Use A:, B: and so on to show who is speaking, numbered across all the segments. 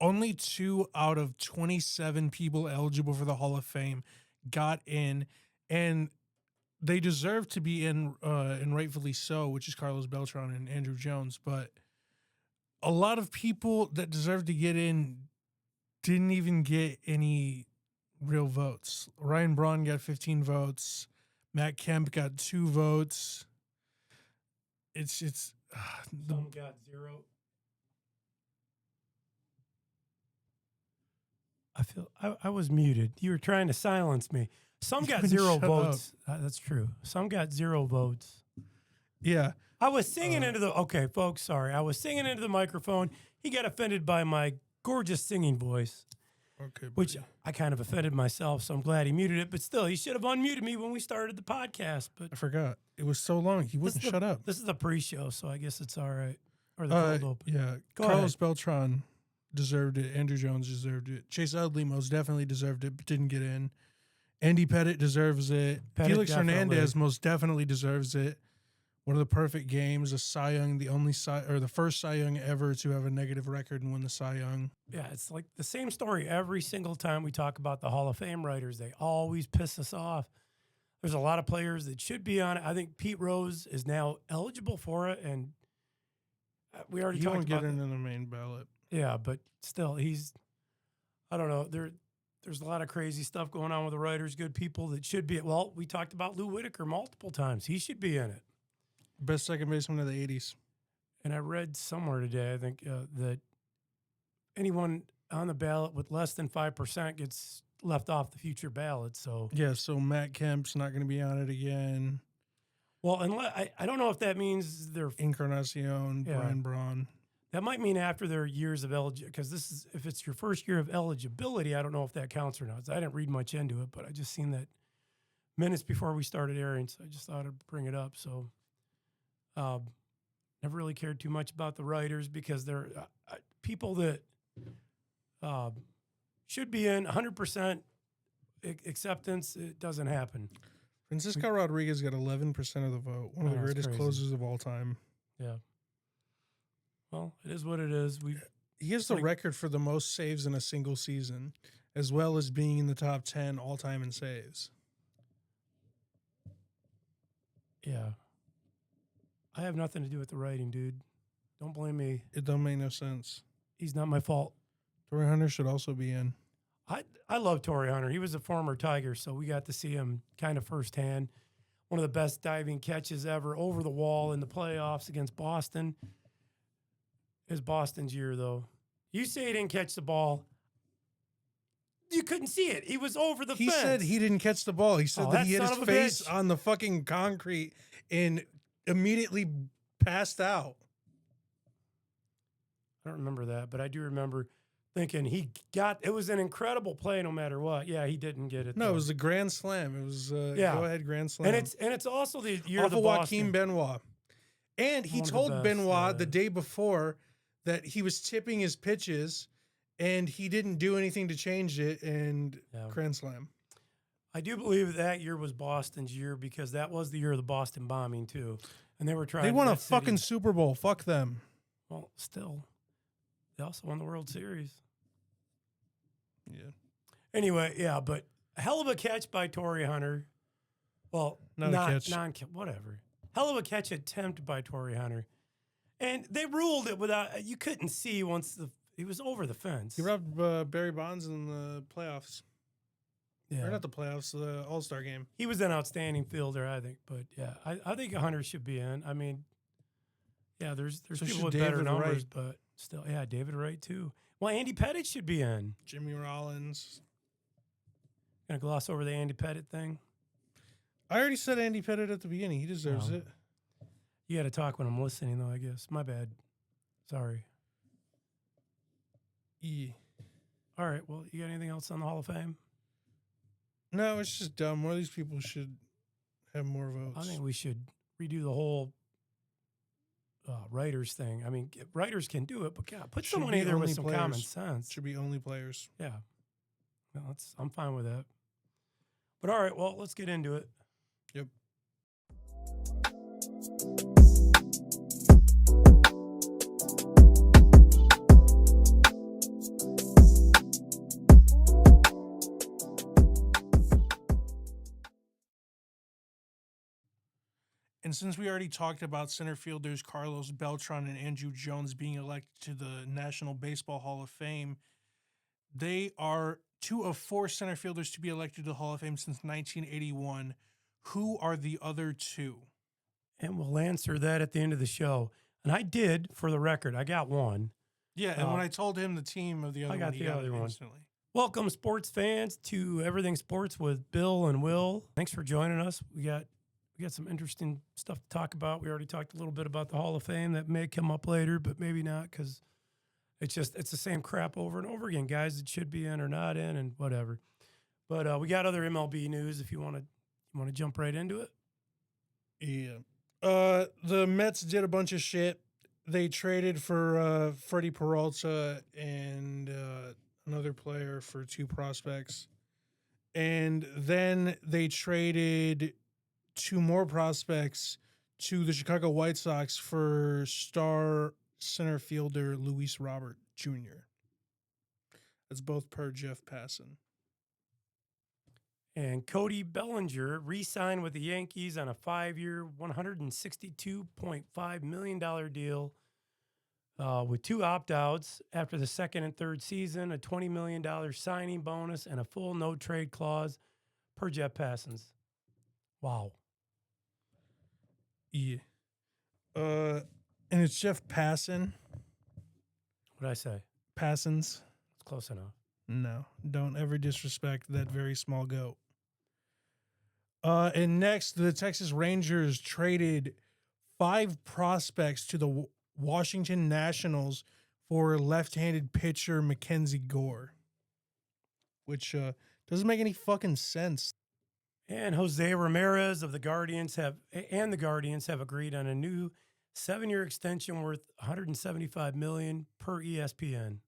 A: only 2 out of 27 people eligible for the Hall of Fame got in, and they deserve to be in, and rightfully so, which is Carlos Beltran and Andrew Jones. But a lot of people that deserve to get in didn't even get any real votes. Ryan Braun got 15 votes. Matt Kemp got 2 votes.
B: Some got 0. I was muted. You were trying to silence me. Some got 0 votes. That's true. Some got 0 votes.
A: Yeah.
B: I was singing into the, okay, folks, sorry. I was singing into the microphone. He got offended by my gorgeous singing voice.
A: Okay.
B: Which I kind of offended myself, so I'm glad he muted it. But still, he should have unmuted me when we started the podcast. But
A: I forgot. It was so long. He wouldn't shut up.
B: This is the pre-show, so I guess it's all right. Or the cold open.
A: Yeah. Carlos Beltran deserved it. Andrew Jones deserved it. Chase Utley most definitely deserved it, but didn't get in. Andy Pettitte deserves it. Felix Hernandez most definitely deserves it. One of the perfect games, a Cy Young, the first Cy Young ever to have a negative record and win the Cy Young.
B: Yeah, it's like the same story every single time we talk about the Hall of Fame writers. They always piss us off. There's a lot of players that should be on it. I think Pete Rose is now eligible for it, and we already talked about.
A: He won't get into the main ballot.
B: Yeah, but still, I don't know. There's a lot of crazy stuff going on with the writers, good people that should be. Well, we talked about Lou Whitaker multiple times. He should be in it.
A: Best second baseman of the 80s.
B: And I read somewhere today, I think, that anyone on the ballot with less than 5% gets left off the future ballot. So
A: yeah, so Matt Kemp's not going to be on it again.
B: Well, I don't know if that means they're
A: Encarnacion, Brian Braun.
B: That might mean after their years of eligibility, because if it's your first year of eligibility, I don't know if that counts or not. I didn't read much into it, but I just seen that minutes before we started airing, so I just thought I'd bring it up. So never really cared too much about the writers because they're people that should be in 100% acceptance. It doesn't happen.
A: Francisco Rodriguez got 11% of the vote. One of the greatest closers of all time.
B: Yeah. Well, it is what it is.
A: He has the record for the most saves in a single season, as well as being in the top 10 all-time in saves.
B: Yeah. I have nothing to do with the writing, dude. Don't blame me.
A: It don't make no sense.
B: He's not my fault.
A: Torrey Hunter should also be in.
B: I love Torrey Hunter. He was a former Tiger, so we got to see him kind of firsthand. One of the best diving catches ever over the wall in the playoffs against Boston. It was Boston's year, though. You say he didn't catch the ball. You couldn't see it. He was over the fence.
A: He said he didn't catch the ball. He said that he hit his face on the fucking concrete and immediately passed out.
B: I don't remember that, but I do remember thinking it was an incredible play no matter what. Yeah, he didn't get it.
A: No,
B: though.
A: it was a grand slam. It was a go-ahead grand slam.
B: And it's also the year
A: off
B: of the
A: Joaquin Benoit. And he told Benoit the day before that he was tipping his pitches and he didn't do anything to change it, and grand slam.
B: I do believe that year was Boston's year because that was the year of the Boston bombing too. And they were trying.
A: They won a fucking Super Bowl. Fuck them.
B: Well, still. They also won the World Series.
A: Yeah.
B: Anyway, yeah, but a hell of a catch by Torrey Hunter. Well, whatever. Hell of a catch attempt by Torrey Hunter. And they ruled it without, you couldn't see once he was over the fence.
A: He robbed Barry Bonds in the playoffs. Yeah. Or not the playoffs, the All-Star game.
B: He was an outstanding fielder, I think. But yeah, I think Hunter should be in. I mean, yeah, there's people with better numbers, but still, yeah, David Wright too. Well, Andy Pettitte should be in.
A: Jimmy Rollins.
B: Gonna gloss over the Andy Pettitte thing.
A: I already said Andy Pettitte at the beginning. He deserves it.
B: You got to talk when I'm listening, though, I guess. My bad. Sorry. All right. Well, you got anything else on the Hall of Fame?
A: No, it's just dumb. More of these people should have more votes.
B: I think we should redo the whole writers thing. I mean, writers can do it, but God, put someone in there with some common sense.
A: Should be only players.
B: Yeah. Well, I'm fine with that. But all right, well, let's get into it.
A: Yep. And since we already talked about center fielders Carlos Beltran and Andrew Jones being elected to the National Baseball Hall of Fame, they are two of four center fielders to be elected to the Hall of Fame since 1981. Who are the other two?
B: And we'll answer that at the end of the show. And I did, for the record, I got one.
A: Yeah, and when I told him the team of the other
B: I got
A: one, he
B: the
A: got
B: other
A: it
B: one.
A: instantly.
B: Welcome, sports fans, to Everything Sports with Bill and Will. Thanks for joining us. We got some interesting stuff to talk about. We already talked a little bit about the Hall of Fame. That may come up later, but maybe not, because it's the same crap over and over again, guys. It should be in or not in, and whatever. But we got other MLB news if you want to jump right into it.
A: Yeah. The Mets did a bunch of shit. They traded for Freddie Peralta and another player for two prospects. And then they traded two more prospects to the Chicago White Sox for star center fielder Luis Robert Jr. That's both per Jeff Passan.
B: And Cody Bellinger re-signed with the Yankees on a 5-year, $162.5 million deal with two opt-outs after the second and third season, a $20 million signing bonus, and a full no-trade clause per Jeff Passon's. Wow.
A: Yeah. And it's Jeff Passan.
B: What'd I say?
A: Passans.
B: It's close enough.
A: No, don't ever disrespect that very small goat. And next, the Texas Rangers traded 5 prospects to the Washington Nationals for left-handed pitcher Mackenzie Gore, which doesn't make any fucking sense.
B: And Jose Ramirez of the Guardians have agreed on a new 7-year extension worth $175 million per ESPN.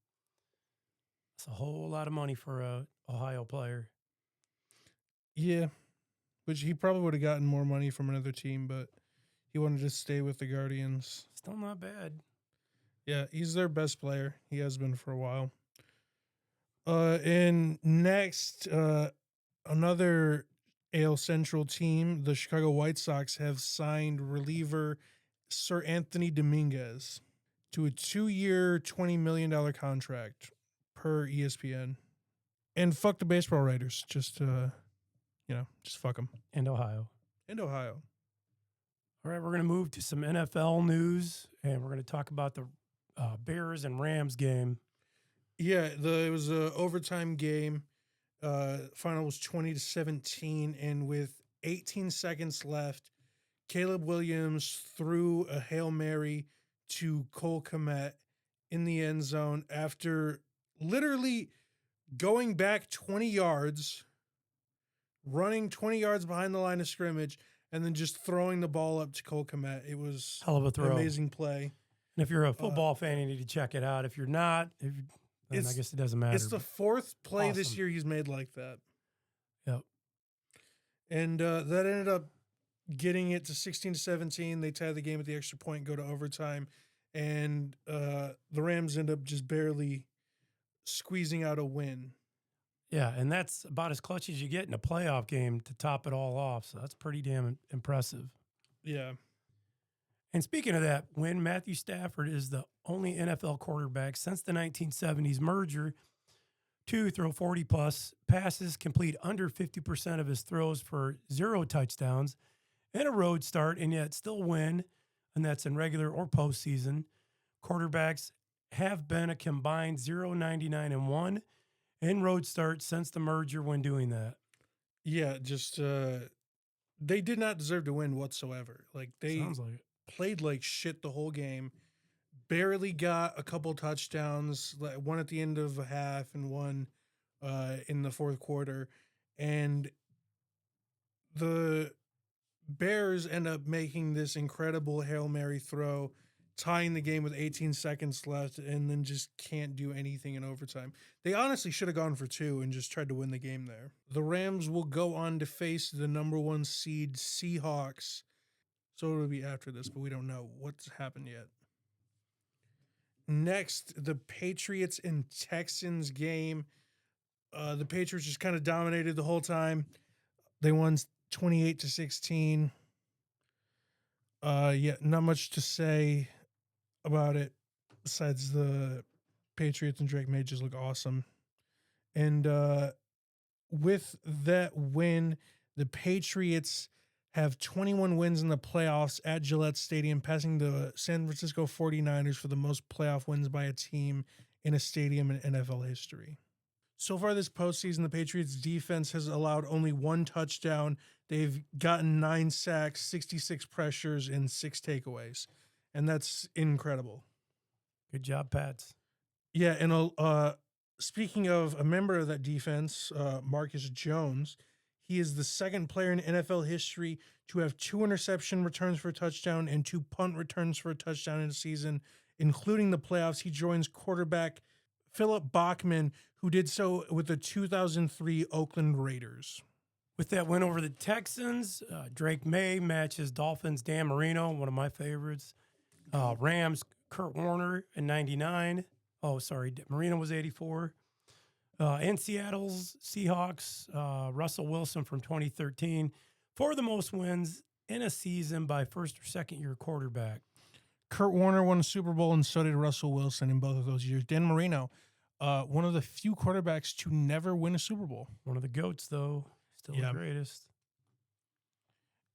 B: That's a whole lot of money for a Ohio player.
A: Yeah, which he probably would have gotten more money from another team, but he wanted to stay with the Guardians.
B: Still not bad.
A: Yeah, he's their best player. He has been for a while. And next, another AL Central team, the Chicago White Sox, have signed reliever Sir Anthony Dominguez to a 2-year, $20 million contract per ESPN. And fuck the baseball writers. Just fuck them.
B: And Ohio. All right, we're going to move to some NFL news, and we're going to talk about the Bears and Rams game.
A: Yeah, it was an overtime game. Final was 20-17, and with 18 seconds left, Caleb Williams threw a Hail Mary to Cole Kmet in the end zone after literally going back 20 yards, running 20 yards behind the line of scrimmage, and then just throwing the ball up to Cole Kmet. It was
B: hell of a throw.
A: An amazing play.
B: And if you're a football fan, you need to check it out. If you're not, then I guess it doesn't matter.
A: It's the 4th play this year he's made like that.
B: Yep.
A: And that ended up getting it to 16-17. They tie the game at the extra point, go to overtime, and the Rams end up just barely squeezing out a win.
B: Yeah, and that's about as clutch as you get in a playoff game to top it all off. So that's pretty damn impressive.
A: Yeah.
B: And speaking of that win, Matthew Stafford is the only NFL quarterback since the 1970s merger to throw 40-plus passes, complete under 50% of his throws for 0 touchdowns, and a road start, and yet still win, and that's in regular or postseason. Quarterbacks have been a combined 0-99-1 in road starts since the merger when doing that.
A: Yeah, just they did not deserve to win whatsoever. Like they
B: Sounds like it.
A: Played like shit the whole game. Barely got a couple touchdowns, one at the end of a half and one in the fourth quarter. And the Bears end up making this incredible Hail Mary throw, tying the game with 18 seconds left, and then just can't do anything in overtime. They honestly should have gone for 2 and just tried to win the game there. The Rams will go on to face the number 1 seed Seahawks. So it'll be after this, but we don't know what's happened yet. Next, the Patriots and Texans game. The Patriots just kind of dominated the whole time. They won 28-16. Yeah, not much to say about it besides the Patriots and Drake May just look awesome. And with that win, the Patriots have 21 wins in the playoffs at Gillette Stadium, passing the San Francisco 49ers for the most playoff wins by a team in a stadium in NFL history. So far this postseason, the Patriots defense has allowed only one touchdown. They've gotten 9 sacks, 66 pressures, and 6 takeaways. And that's incredible.
B: Good job, Pats.
A: Yeah, and speaking of a member of that defense, Marcus Jones, he is the second player in NFL history to have 2 interception returns for a touchdown and 2 punt returns for a touchdown in a season, including the playoffs. He joins quarterback Philip Bachman, who did so with the 2003 Oakland Raiders.
B: With that win over the Texans, Drake May matches Dolphins' Dan Marino, one of my favorites. Rams, Kurt Warner in 99. Oh, sorry, Marino was 84. And Seattle's Seahawks, Russell Wilson from 2013 for the most wins in a season by first or second year quarterback.
A: Kurt Warner won a Super Bowl, and so did Russell Wilson in both of those years. Dan Marino, one of the few quarterbacks to never win a Super Bowl.
B: One of the GOATs, though. Still the greatest.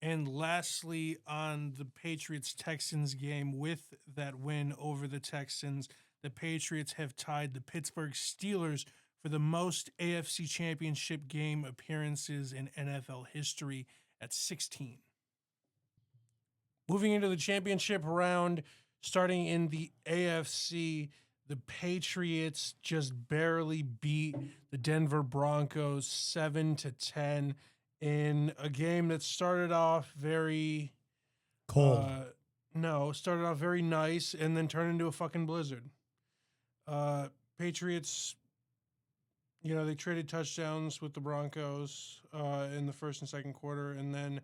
A: And lastly, on the Patriots-Texans game, with that win over the Texans, the Patriots have tied the Pittsburgh Steelers for the most AFC Championship game appearances in NFL history at 16. Moving into the championship round, starting in the AFC, the Patriots just barely beat the Denver Broncos 7-10 in a game that started off very
B: cold.
A: Started off very nice and then turned into a fucking blizzard. Patriots, they traded touchdowns with the Broncos in the first and second quarter, and then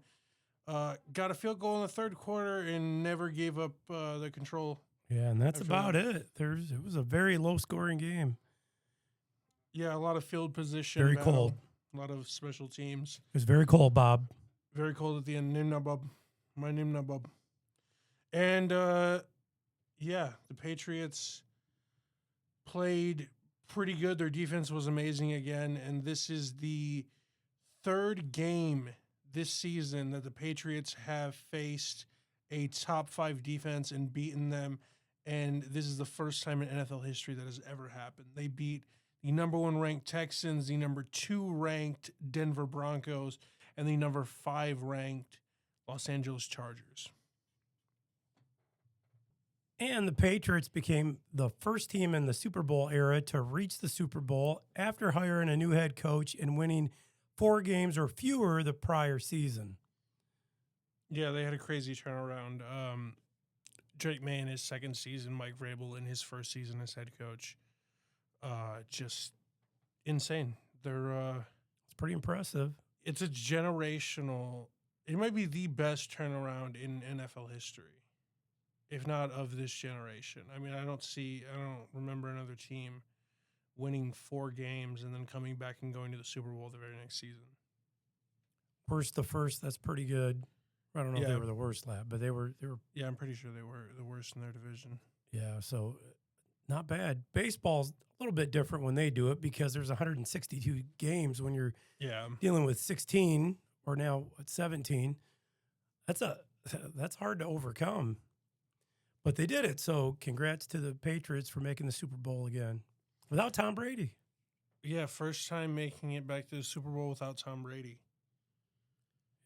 A: got a field goal in the third quarter and never gave up the control.
B: Yeah, and that's about it. It was a very low-scoring game.
A: Yeah, a lot of field position.
B: Very cold.
A: A lot of special teams.
B: It was very cold, Bob.
A: Very cold at the end. Nimna Bob. My Nimna Bob. And, the Patriots played pretty good. Their defense was amazing again, and this is the third game this season that the Patriots have faced a top 5 defense and beaten them, and this is the first time in NFL history that has ever happened. They beat the number 1 ranked Texans, the number 2 ranked Denver Broncos, and the number 5 ranked Los Angeles Chargers.
B: And the Patriots became the first team in the Super Bowl era to reach the Super Bowl after hiring a new head coach and winning 4 games or fewer the prior season.
A: Yeah, they had a crazy turnaround. Drake May in his second season, Mike Vrabel in his first season as head coach. Just insane.
B: It's pretty impressive.
A: It's a generational. It might be the best turnaround in NFL history, if not of this generation. I mean, I don't remember another team winning 4 games and then coming back and going to the Super Bowl the very next season.
B: Worst to first, that's pretty good. I don't know if they were the worst lab, but they were.
A: Yeah, I'm pretty sure they were the worst in their division.
B: Yeah, so not bad. Baseball's a little bit different when they do it because there's 162 games when you're dealing with 16 or now 17. That's hard to overcome. But they did it, so congrats to the Patriots for making the Super Bowl again without Tom Brady.
A: Yeah, first time making it back to the Super Bowl without Tom Brady.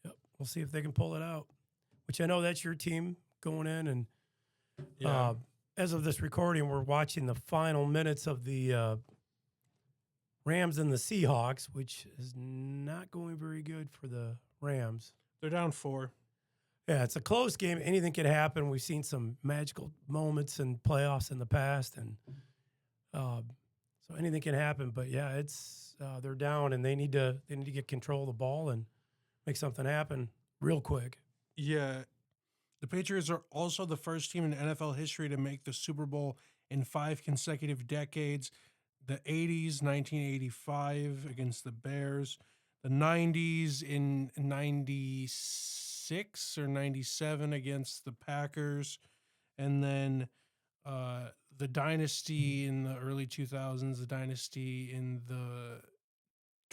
B: Yep, we'll see if they can pull it out, which I know that's your team going in. And as of this recording, we're watching the final minutes of the Rams and the Seahawks, which is not going very good for the Rams.
A: They're down 4.
B: Yeah, it's a close game. Anything could happen. We've seen some magical moments in playoffs in the past, and so anything can happen. But yeah, it's they're down, and they need to get control of the ball and make something happen real quick.
A: Yeah, the Patriots are also the first team in NFL history to make the Super Bowl in 5 consecutive decades. The 80s, 1985 against the Bears. The 90s in 96. 96 or 97 against the Packers. And then the dynasty in the early 2000s, the dynasty in the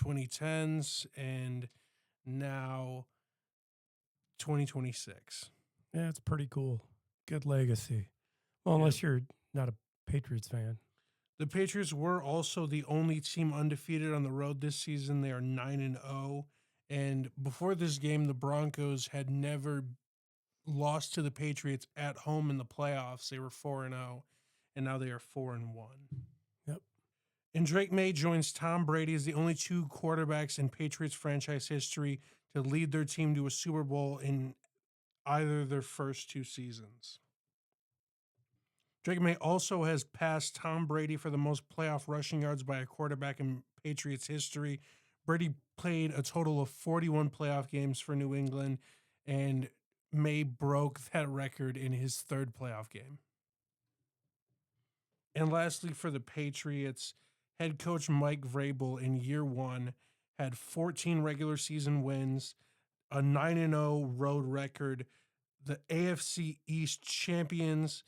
A: 2010s, and now 2026.
B: Yeah, it's pretty cool. Good legacy. Well, unless you're not a Patriots fan.
A: The Patriots were also the only team undefeated on the road this season. They are 9-0. And before this game, the Broncos had never lost to the Patriots at home in the playoffs. They were 4-0, and now they are 4-1.
B: Yep.
A: And Drake May joins Tom Brady as the only two quarterbacks in Patriots franchise history to lead their team to a Super Bowl in either their first two seasons. Drake May also has passed Tom Brady for the most playoff rushing yards by a quarterback in Patriots history. Brady played a total of 41 playoff games for New England, and May broke that record in his third playoff game. And lastly, for the Patriots, head coach Mike Vrabel in year one had 14 regular season wins, a 9-0 road record, the AFC East champions.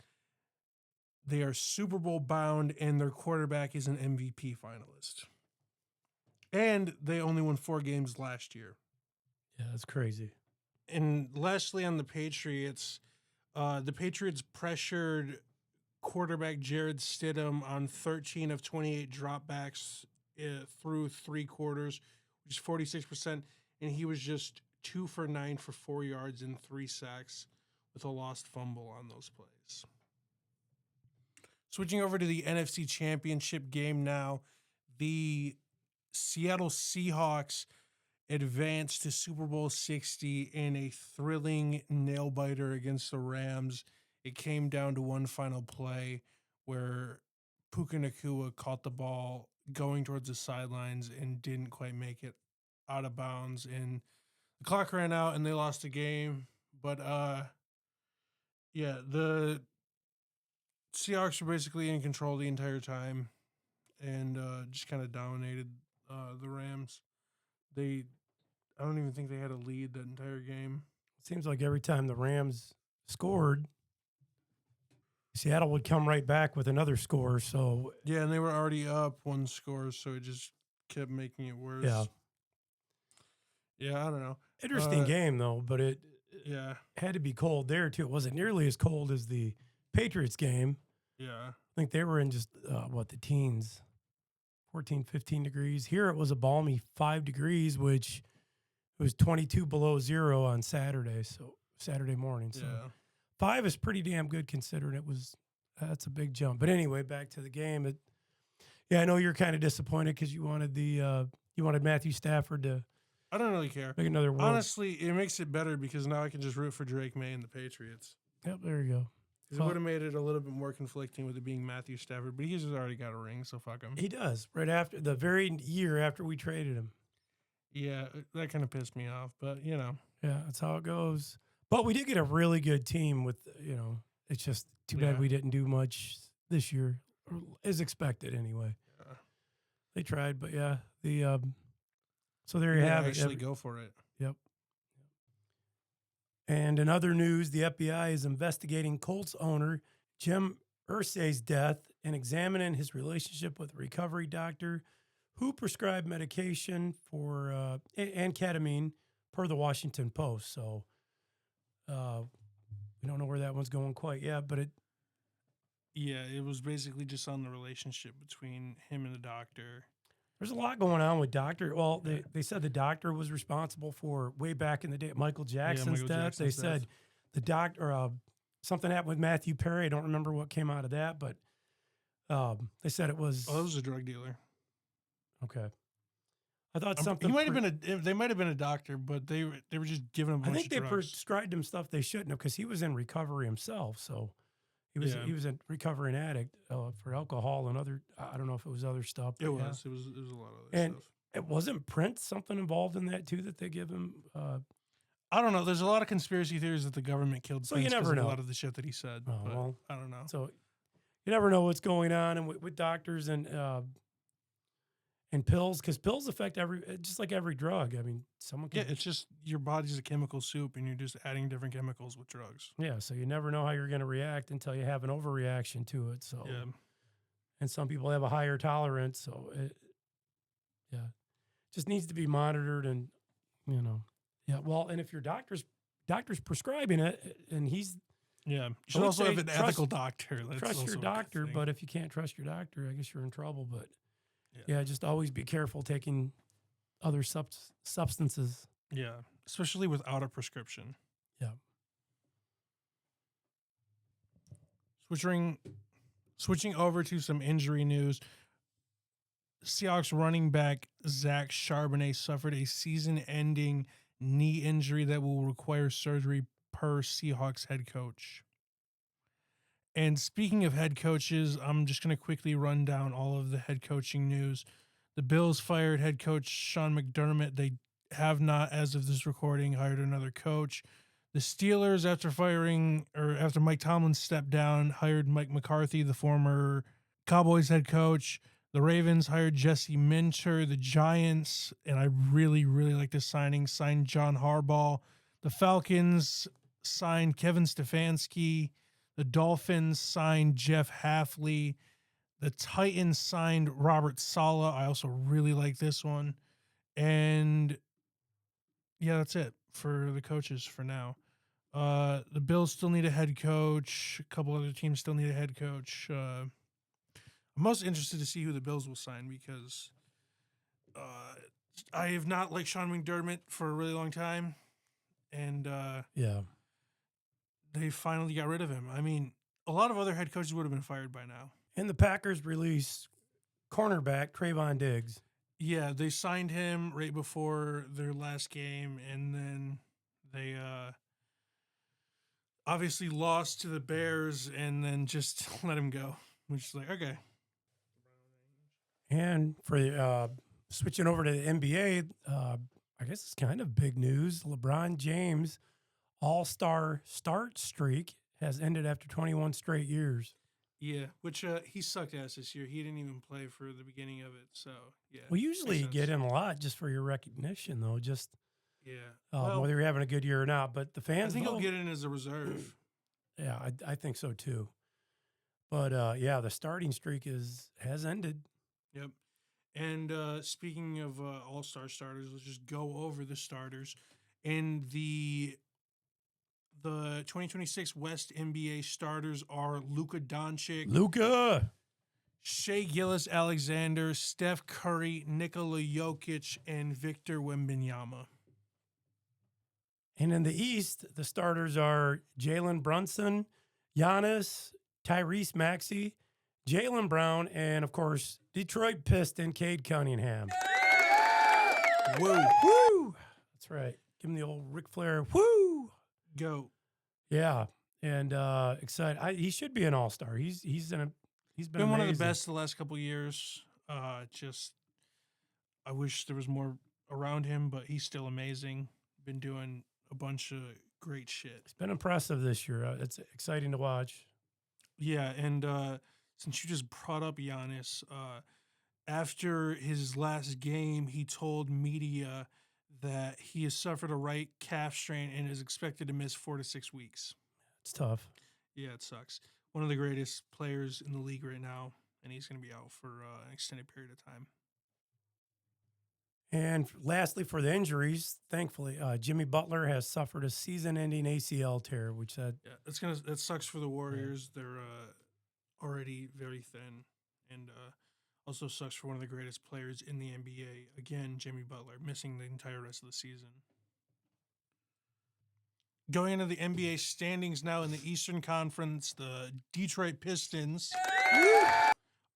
A: They are Super Bowl bound, and their quarterback is an MVP finalist. And they only won 4 games last year.
B: Yeah, that's crazy.
A: And lastly, on the Patriots pressured quarterback Jared Stidham on 13 of 28 dropbacks through 3 quarters, which is 46%. And he was just 2 for 9 for 4 yards and 3 sacks with a lost fumble on those plays. Switching over to the NFC Championship game now, the Seattle Seahawks advanced to Super Bowl 60 in a thrilling nail-biter against the Rams. It came down to one final play where Puka Nacua caught the ball going towards the sidelines and didn't quite make it out of bounds. And the clock ran out and they lost the game. But, the Seahawks were basically in control the entire time and just kind of dominated the Rams. I don't even think they had a lead that entire game.
B: It seems like every time the Rams scored, Seattle would come right back with another score. So
A: yeah, and they were already up 1 score, so it just kept making it worse. Yeah, I don't know.
B: Interesting game though, but it had to be cold there too. It wasn't nearly as cold as the Patriots game.
A: Yeah.
B: I think they were in just the teens, 14, 15 degrees. Here it was a balmy 5 degrees, which was 22 below zero on Saturday. So Saturday morning. So 5 is pretty damn good considering that's a big jump. But anyway, back to the game. I know you're kind of disappointed because you wanted Matthew Stafford to.
A: I don't really care.
B: Make another world.
A: Honestly, it makes it better because now I can just root for Drake May and the Patriots.
B: Yep, there you go.
A: It would have made it a little bit more conflicting with it being Matthew Stafford, but he's already got a ring, so fuck him.
B: He does, right after the very year after we traded him.
A: Yeah, that kind of pissed me off, but, Yeah,
B: that's how it goes. But we did get a really good team with, it's just too bad we didn't do much this year, or as expected anyway. Yeah. They tried, but so there you have it.
A: Actually go for it.
B: Yep. And in other news, the FBI is investigating Colts owner Jim Irsay's death and examining his relationship with a recovery doctor who prescribed medication for and ketamine per the Washington Post. So we don't know where that one's going quite yet, but
A: it was basically just on the relationship between him and the doctor.
B: There's a lot going on with doctor. Well, they said the doctor was responsible for way back in the day Michael Jackson's death. They said the doctor something happened with Matthew Perry. I don't remember what came out of that, but they said it was.
A: Oh, it was a drug dealer.
B: Okay, I thought something.
A: He might have been they might have been a doctor, but they were just giving him. I think
B: they prescribed him stuff they shouldn't have because he was in recovery himself. So. He was a recovering addict for alcohol and other. I don't know if it was other stuff.
A: It was a lot of other stuff.
B: It wasn't Prince something involved in that too that they give him.
A: I don't know. There's a lot of conspiracy theories that the government killed Prince.
B: You never know
A: a lot of the shit that he said.
B: Oh, well,
A: I don't know.
B: So you never know what's going on and with doctors and And pills, because pills affect just like every drug. I mean, someone
A: Yeah,
B: can,
A: it's just your body's a chemical soup, and you're just adding different chemicals with drugs.
B: yeah. So you never know how you're going to react until you have an overreaction to it. So,
A: Yeah,
B: and some people have a higher tolerance. So, yeah, just needs to be monitored and, yeah. Well, and if your doctor's prescribing it and he's,
A: yeah. You
B: I
A: should
B: would
A: also have
B: say
A: an ethical doctor. That's
B: trust your
A: also a good
B: doctor,
A: thing.
B: but if you can't trust your doctor, I guess you're in trouble. But
A: Yeah.
B: yeah, just always be careful taking other substances.
A: Yeah, especially without a prescription.
B: Yeah.
A: Switching over to some injury news. Seahawks running back Zach Charbonnet suffered a season-ending knee injury that will require surgery per Seahawks head coach. And speaking of head coaches, I'm just going to quickly run down all of the head coaching news. The Bills fired head coach Sean McDermott. They have not, as of this recording, hired another coach. The Steelers, after Mike Tomlin stepped down, hired Mike McCarthy, the former Cowboys head coach. The Ravens hired Jesse Minter. The Giants, and I really, really like this signing, signed John Harbaugh. The Falcons signed Kevin Stefanski. The Dolphins signed Jeff Halfley. The Titans signed Robert Saleh. I also really like this one. And yeah, that's it for the coaches for now. The Bills still need a head coach. A couple other teams still need a head coach. I'm most interested to see who the Bills will sign because I have not liked Sean McDermott for a really long time. And
B: Yeah.
A: they finally got rid of him. I mean, a lot of other head coaches would have been fired by now.
B: And the Packers released cornerback Trayvon Diggs.
A: Yeah, they signed him right before their last game, and then they obviously lost to the Bears and then just let him go, which is like, okay.
B: And for switching over to the NBA, I guess it's kind of big news. LeBron James' all-star start streak has ended after 21 straight years.
A: Yeah, which he sucked ass this year. He didn't even play for the beginning of it, so yeah.
B: Well, usually you get in a lot just for your recognition, though, just
A: yeah,
B: whether you're having a good year or not. But the
A: I
B: fans,
A: think he'll get in as a reserve.
B: Yeah, I think so too. But yeah, the starting streak has ended.
A: Yep. And speaking of all-star starters, let's just go over the starters. In the 2026 West NBA starters are Luka Doncic, Shea Gilgeous-Alexander, Steph Curry, Nikola Jokic, and Victor Wembanyama.
B: And in the East, the starters are Jalen Brunson, Giannis, Tyrese Maxey, Jaylen Brown, and of course, Detroit Piston Cade Cunningham.
A: Woo.
B: Woo! That's right. Give him the old Ric Flair. Woo!
A: Go.
B: Yeah, and excited. He should be an all-star. He's been
A: one of the
B: amazing.
A: best the last couple of years. Just I wish there was more around him, but he's still amazing. Been doing a bunch of great shit.
B: It's been impressive this year. It's exciting to watch.
A: Yeah, and since you just brought up Giannis, after his last game, he told media that he has suffered a right calf strain and is expected to miss 4 to 6 weeks.
B: It's tough.
A: Yeah, it sucks. One of the greatest players in the league right now, and he's going to be out for an extended period of time.
B: And lastly, for the injuries, thankfully, Jimmy Butler has suffered a season-ending ACL tear, which
A: that sucks for the Warriors. Yeah. They're already very thin, and also sucks for one of the greatest players in the NBA. Again, Jimmy Butler missing the entire rest of the season. Going into the NBA standings now in the Eastern Conference, the Detroit Pistons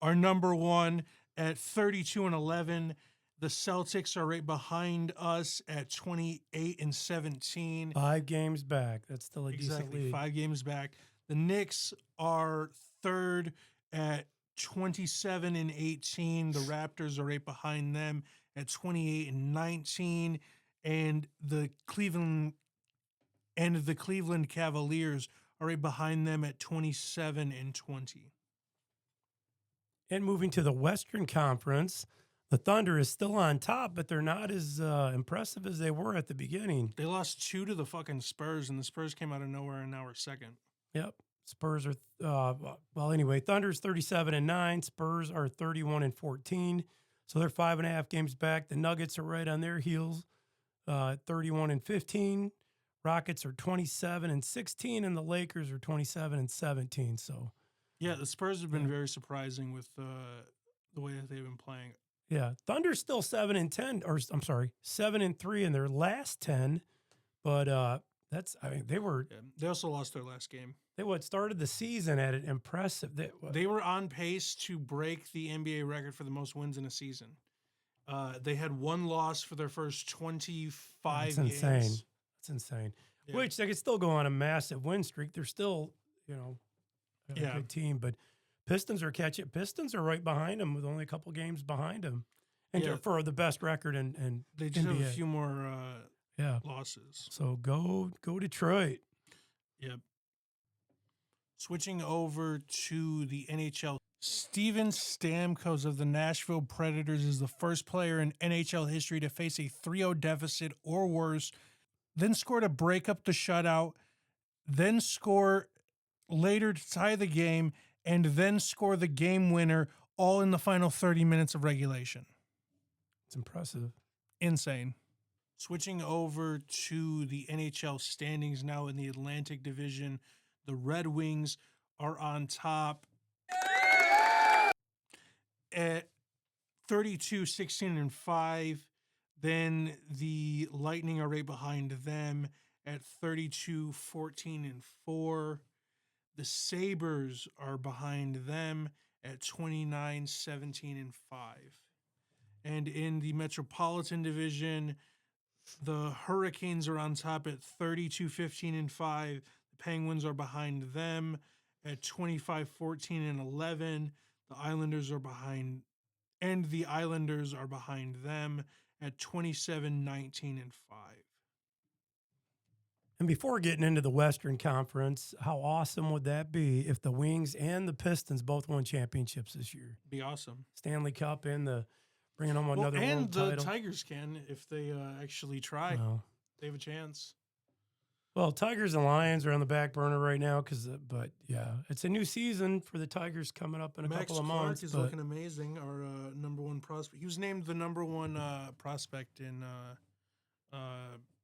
A: are number one at 32-11. The Celtics are right behind us at 28-17.
B: 5 games back. That's still a decent lead.
A: 5 games back. The Knicks are third at 27-18. The Raptors are right behind them at 28-19. And the Cleveland Cavaliers are right behind them at 27-20.
B: And moving to the Western Conference, The Thunder is still on top, but they're not as impressive as they were at the beginning.
A: They lost 2 to the fucking Spurs, and the Spurs came out of nowhere, and now we're second.
B: Yep. Spurs are well. Anyway, Thunder's 37-9. Spurs are 31-14. So they're 5.5 games back. The Nuggets are right on their heels, 31-15. Rockets are 27-16, and the Lakers are 27-17. So
A: yeah, the Spurs have been very surprising with the way that they've been playing.
B: yeah, Thunder's still 7-10, or I'm sorry, 7-3 in their last 10. But that's, I mean, they were.
A: Yeah, they also lost their last game.
B: They started the season at an impressive.
A: They were on pace to break the NBA record for the most wins in a season. They had 1 loss for their first 25 games.
B: Insane. That's insane. Yeah. Which they could still go on a massive win streak. They're still, a good team. But Pistons are catching. Pistons are right behind them with only a couple games behind them, and for the best record in
A: they just
B: NBA.
A: have a few more losses.
B: So go Detroit.
A: Yep. Switching over to the NHL, Steven Stamkos of the Nashville Predators is the first player in NHL history to face a 3-0 deficit or worse, then score to break up the shutout, then score later to tie the game, and then score the game winner, all in the final 30 minutes of regulation.
B: It's impressive.
A: Insane. Switching over to the NHL standings now in the Atlantic Division, the Red Wings are on top at 32-16-5. Then the Lightning are right behind them at 32-14-4. The Sabres are behind them at 29-17-5. And in the Metropolitan Division, the Hurricanes are on top at 32-15-5. The Penguins are behind them at 25-14-11. The Islanders are behind them at 27-19-5.
B: And before getting into the Western Conference, how awesome would that be if the Wings and the Pistons both won championships this year?
A: Be awesome.
B: Stanley Cup and the bringing home another world title.
A: And the Tigers can if they actually try.
B: No.
A: They have a chance.
B: Well, Tigers and Lions are on the back burner right now but yeah, it's a new season for the Tigers coming up in a couple of months.
A: Max Clark is looking amazing. Our number 1 prospect. He was named the number 1 prospect in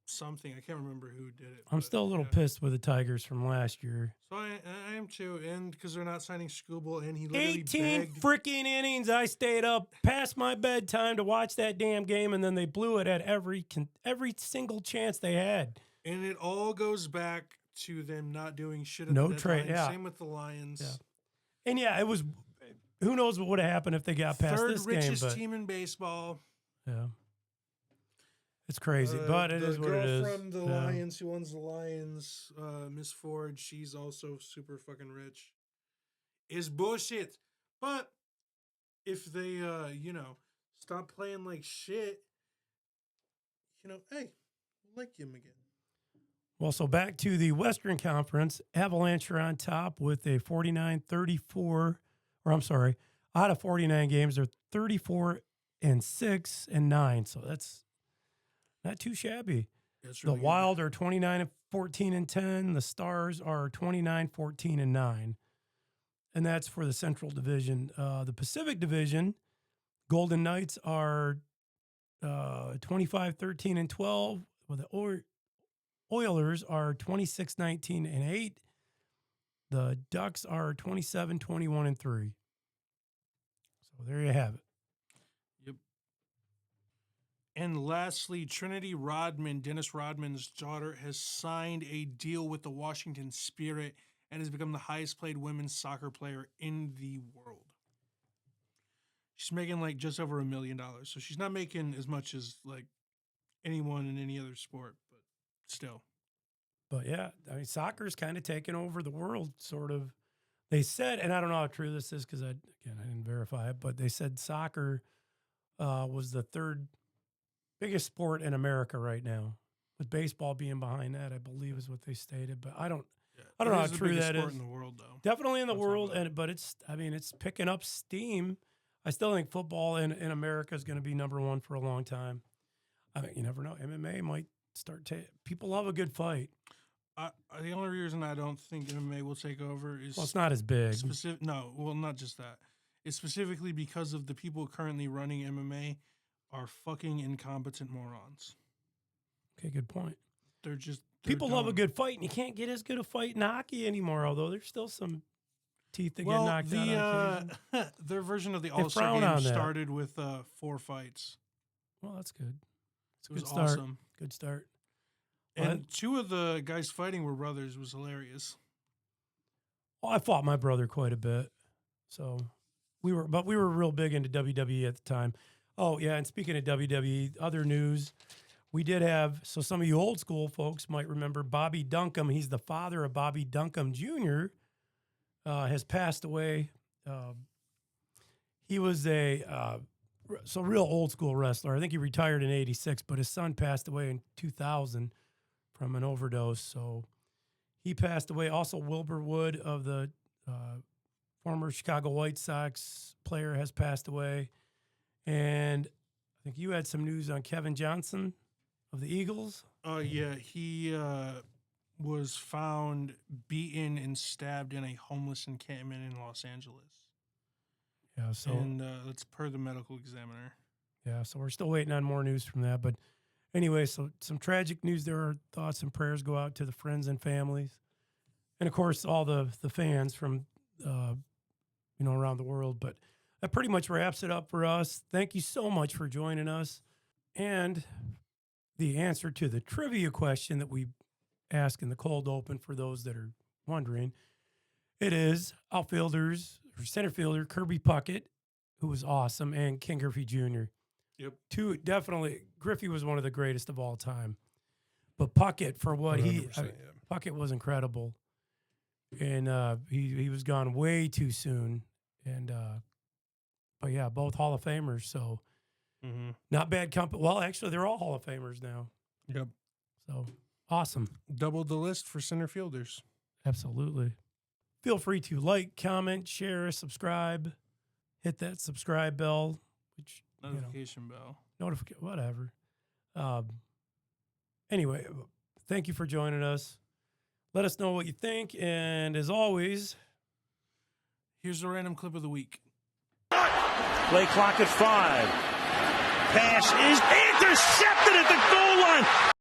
A: something. I can't remember who did it.
B: I'm still a little pissed with the Tigers from last year.
A: So I am too, and because they're not signing Skubal, and he literally
B: 18 freaking innings. I stayed up past my bedtime to watch that damn game, and then they blew it at every single chance they had.
A: And it all goes back to them not doing shit at
B: no
A: the
B: trade.
A: deadline.
B: Yeah.
A: Same with the Lions.
B: Yeah. And it was. Who knows what would have happened if they got past this game?
A: Third richest team in baseball.
B: Yeah. It's crazy, but it is what it is.
A: The girl from the Lions who owns the Lions, Miss Ford, she's also super fucking rich. Is bullshit. But if they, stop playing like shit, hey, we'll like him again.
B: Well, so back to the Western Conference, Avalanche are on top with a 49-34, out of 49 games, they're 34-6-9. So that's not too shabby.
A: That's really
B: the Wild are 29-14-10. The Stars are 29-14-9. And that's for the Central Division. The Pacific Division, Golden Knights are 25-13-12. Well, the Oilers are 26-19-8. The Ducks are 27-21-3. So there you have it.
A: Yep. And lastly, Trinity Rodman, Dennis Rodman's daughter, has signed a deal with the Washington Spirit and has become the highest paid women's soccer player in the world. She's making just over $1 million. So she's not making as much as anyone in any other sport, but still.
B: But yeah, I mean, soccer's kind of taken over the world, sort of. They said, and I don't know how true this is because I didn't verify it, but they said soccer was the 3rd biggest sport in America right now, with baseball being behind that, I believe is what they stated. But I don't know how true that is.
A: In the world, though.
B: Definitely in the world, but it's picking up steam. I still think football in America is going to be number one for a long time. I mean, you never know. MMA might start people love a good fight.
A: The only reason I don't think MMA will take over is
B: Well, it's not as big.
A: No, well, not just that. It's specifically because of the people currently running MMA are fucking incompetent morons.
B: Okay, good point.
A: They're
B: people
A: dumb.
B: love a good fight, and you can't get as good a fight in hockey anymore. Although there's still some teeth that get knocked out on occasion.
A: Their version of the All-Star game started with 4 fights.
B: Well, that's good.
A: It was awesome.
B: Good start.
A: And 2 of the guys fighting were brothers. It was hilarious.
B: Well, I fought my brother quite a bit, so we were real big into WWE at the time. Oh yeah, and speaking of WWE, other news, we did have. So some of you old school folks might remember Bobby Duncombe. He's the father of Bobby Duncombe Jr. Has passed away. He was a real old school wrestler. I think he retired in '86, but his son passed away in 2000 from an overdose. So he passed away. Also, Wilbur Wood of the former Chicago White Sox player has passed away. And I think you had some news on Kevin Johnson of the Eagles.
A: Yeah, he was found beaten and stabbed in a homeless encampment in Los Angeles.
B: Yeah, so
A: and that's per the medical examiner.
B: Yeah, so we're still waiting on more news from that. But anyway, so some tragic news there. Our thoughts and prayers go out to the friends and families, and of course all the fans from around the world. But that pretty much wraps it up for us. Thank you so much for joining us. And the answer to the trivia question that we ask in the cold open, for those that are wondering, it is outfielders or center fielder Kirby Puckett, who was awesome, and Ken Griffey Jr.
A: Yep.
B: Definitely, Griffey was one of the greatest of all time. But Puckett, for what Puckett was incredible. And he was gone way too soon. And but yeah, both Hall of Famers. So not bad company. Well, actually, they're all Hall of Famers now.
A: Yep.
B: So awesome.
A: Doubled the list for center fielders.
B: Absolutely. Feel free to like, comment, share, subscribe. Hit that subscribe bell, which
A: notification bell.
B: Whatever. Anyway, thank you for joining us. Let us know what you think, and as always,
A: here's a random clip of the week.
C: Play clock at 5. Pass is intercepted at the goal line.